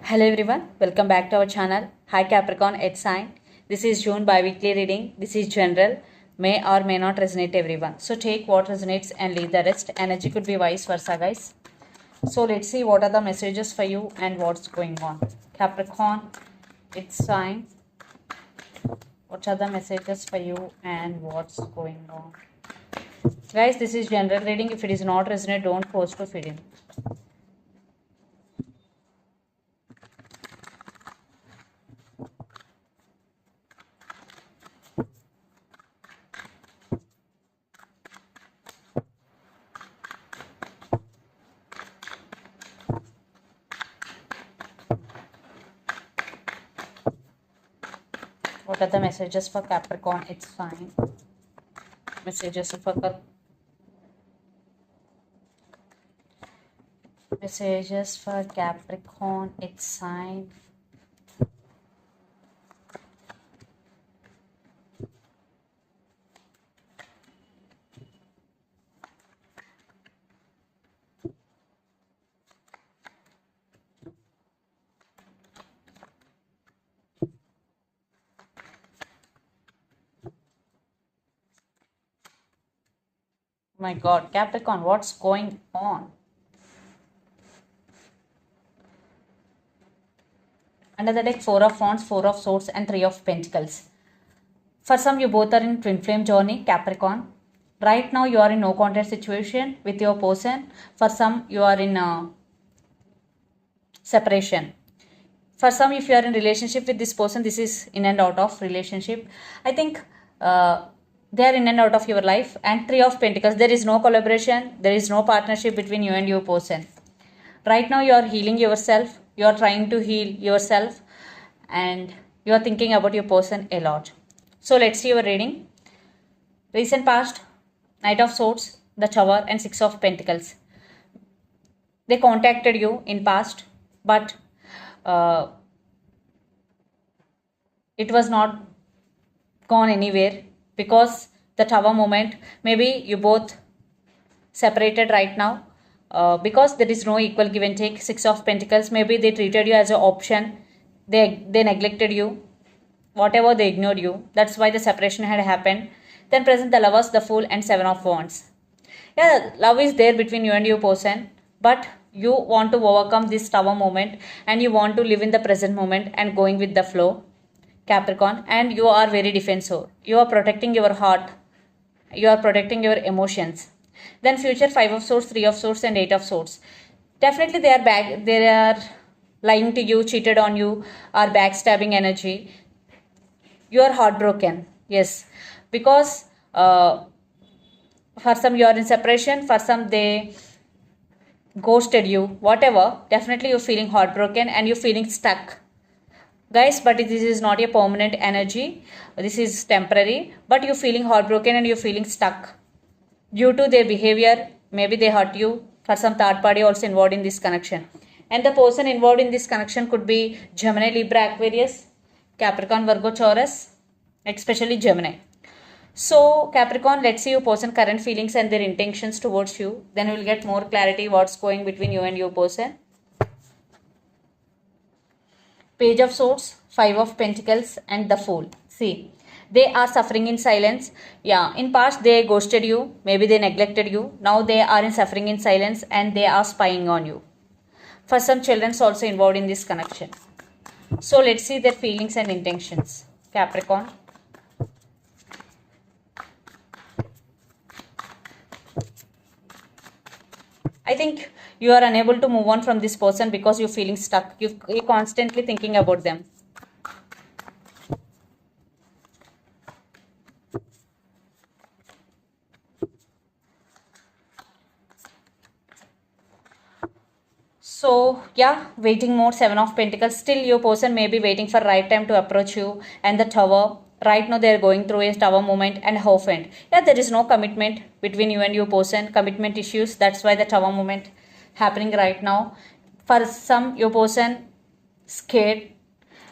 Hello everyone, welcome back to our channel. Hi Capricorn, it's sign. This is June bi-weekly reading. This is general, may or may not resonate everyone. So take what resonates and leave the rest. Energy could be vice versa, guys. So let's see what are the messages for you and what's going on. Capricorn, it's sign. What are the messages for you and what's going on? Guys, this is general reading. If it is not resonate, don't force to fit in. What are the messages for Capricorn? It's fine. Messages for Capricorn. It's sign. My God, Capricorn, what's going on? Under the deck, 4 of Wands, 4 of Swords and 3 of Pentacles. For some, you both are in twin flame journey, Capricorn. Right now, you are in no contact situation with your person. For some, you are in separation. For some, if you are in relationship with this person, this is in and out of relationship. I think they are in and out of your life. And 3 of Pentacles, there is no collaboration, there is no partnership between you and your person. Right now you are healing yourself, you are trying to heal yourself, and you are thinking about your person a lot. So let's see your reading. Recent past, Knight of Swords, the Tower and 6 of Pentacles. They contacted you in past, but it was not gone anywhere because the Tower moment, maybe you both separated right now. Because there is no equal give and take. 6 of Pentacles, maybe they treated you as an option, they neglected you, whatever, they ignored you. That's why the separation had happened. Then present, the Lovers, the Fool and 7 of Wands. Yeah, love is there between you and your person, but you want to overcome this Tower moment and you want to live in the present moment and going with the flow, Capricorn. And you are very defensive, you are protecting your heart, you are protecting your emotions. Then future, 5 of Swords, 3 of Swords and 8 of Swords. Definitely they are they are lying to you, cheated on you, or backstabbing energy. You are heartbroken. Yes. Because for some you are in separation, for some they ghosted you. Whatever. Definitely you're feeling heartbroken and you're feeling stuck. Guys, but this is not a permanent energy. This is temporary. But you're feeling heartbroken and you're feeling stuck due to their behavior. Maybe they hurt you. For some, third party also involved in this connection. And the person involved in this connection could be Gemini, Libra, Aquarius, Capricorn, Virgo, Taurus, especially Gemini. So Capricorn, let's see your person current feelings and their intentions towards you. Then we'll get more clarity what's going between you and your person. Page of Swords, 5 of Pentacles and the Fool. See, they are suffering in silence. Yeah, in past they ghosted you, maybe they neglected you. Now they are in suffering in silence and they are spying on you. For some, children also involved in this connection. So let's see their feelings and intentions, Capricorn. I think you are unable to move on from this person because you're feeling stuck. You're constantly thinking about them. So yeah, waiting mode, 7 of Pentacles. Still your person may be waiting for right time to approach you. And the Tower, right now they are going through a Tower moment and Hierophant. Yeah, there is no commitment between you and your person. Commitment issues. That's why the Tower moment happening right now. For some, your person scared.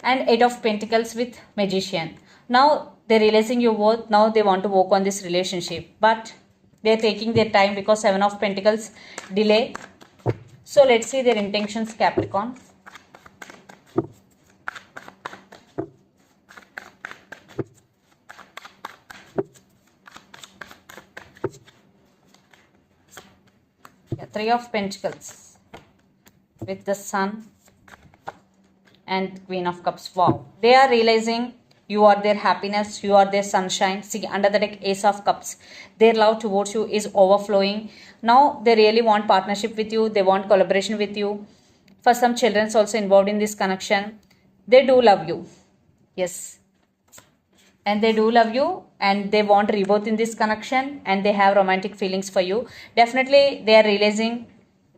And 8 of Pentacles with Magician. Now they're realizing your worth. Now they want to work on this relationship. But they're taking their time because 7 of Pentacles delay. So let's see their intentions, Capricorn. Three of Pentacles with the Sun and Queen of Cups. Wow. They are realizing you are their happiness, you are their sunshine. See, under the deck, Ace of Cups. Their love towards you is overflowing. Now they really want partnership with you. They want collaboration with you. For some children also involved in this connection. They do love you. Yes. And they do love you and they want rebirth in this connection and they have romantic feelings for you. Definitely they are realizing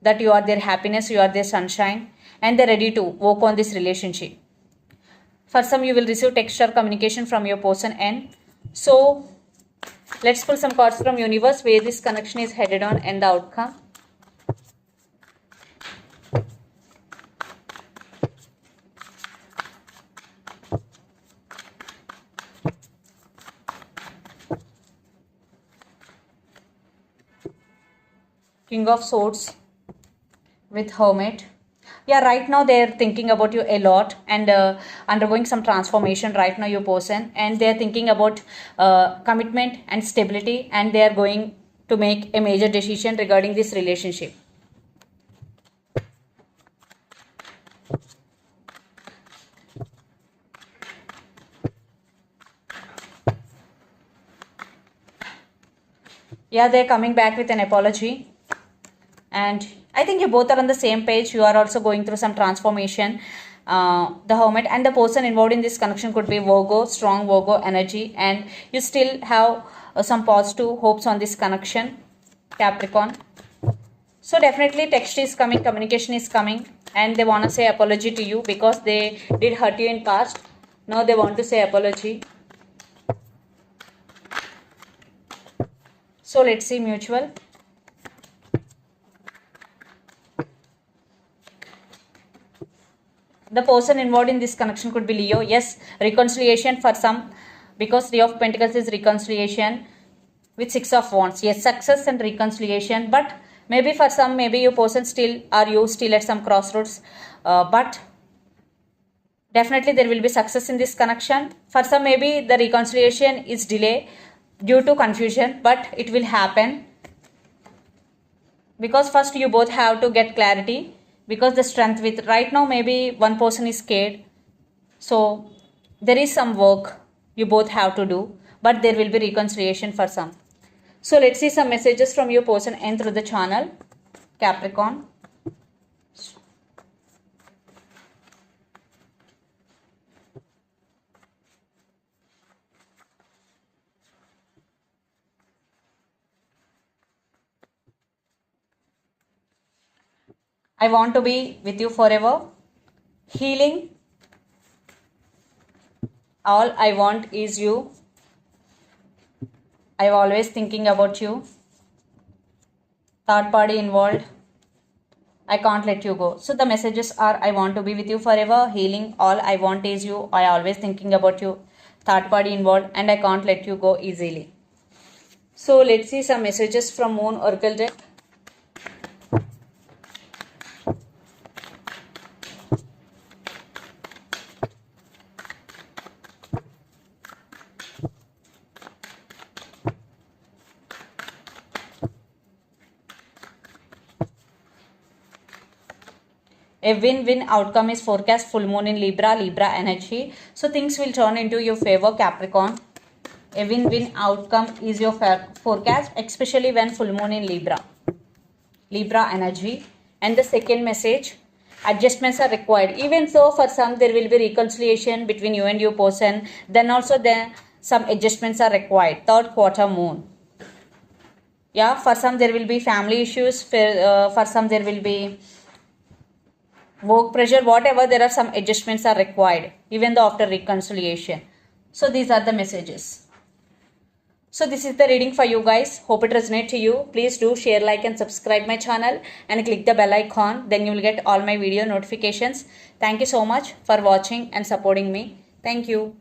that you are their happiness, you are their sunshine, and they're ready to work on this relationship. For some, you will receive text or communication from your person end. So let's pull some cards from universe where this connection is headed on and the outcome. King of Swords with Hermit. Yeah, right now they're thinking about you a lot and undergoing some transformation right now, your person, and they're thinking about commitment and stability, and they're going to make a major decision regarding this relationship. Yeah, they're coming back with an apology. And I think you both are on the same page. You are also going through some transformation. The Hermit and the person involved in this connection could be Virgo, strong Virgo energy, and you still have some positive hopes on this connection, Capricorn. So definitely text is coming, communication is coming, and they want to say apology to you because they did hurt you in past. Now they want to say apology. So let's see mutual. The person involved in this connection could be Leo. Yes, reconciliation for some, because Three of Pentacles is reconciliation with Six of Wands. Yes, success and reconciliation, but maybe for some, maybe your person still or you still at some crossroads, but definitely there will be success in this connection. For some, maybe the reconciliation is delay due to confusion, but it will happen because first you both have to get clarity. Because the strength with right now, maybe one person is scared. So there is some work you both have to do, but there will be reconciliation for some. So let's see some messages from your person and through the channel, Capricorn. I want to be with you forever. Healing. All I want is you. I'm always thinking about you. Third party involved. I can't let you go. So the messages are I want to be with you forever. Healing. All I want is you. I always thinking about you. Third party involved. And I can't let you go easily. So let's see some messages from Moon Oracle deck. A win-win outcome is forecast. Full moon in Libra, Libra energy. So things will turn into your favor, Capricorn. A win-win outcome is your forecast, especially when full moon in Libra. Libra energy. And the second message, adjustments are required. Even so, for some, there will be reconciliation between you and your person. Then also, some adjustments are required. Third quarter moon. Yeah, for some, there will be family issues. For some, there will be work pressure, whatever, there are some adjustments are required even though after reconciliation. So these are the messages. So this is the reading for you guys. Hope it resonates to you. Please do share, like and subscribe my channel and click the bell icon. Then you will get all my video notifications. Thank you so much for watching and supporting me. Thank you.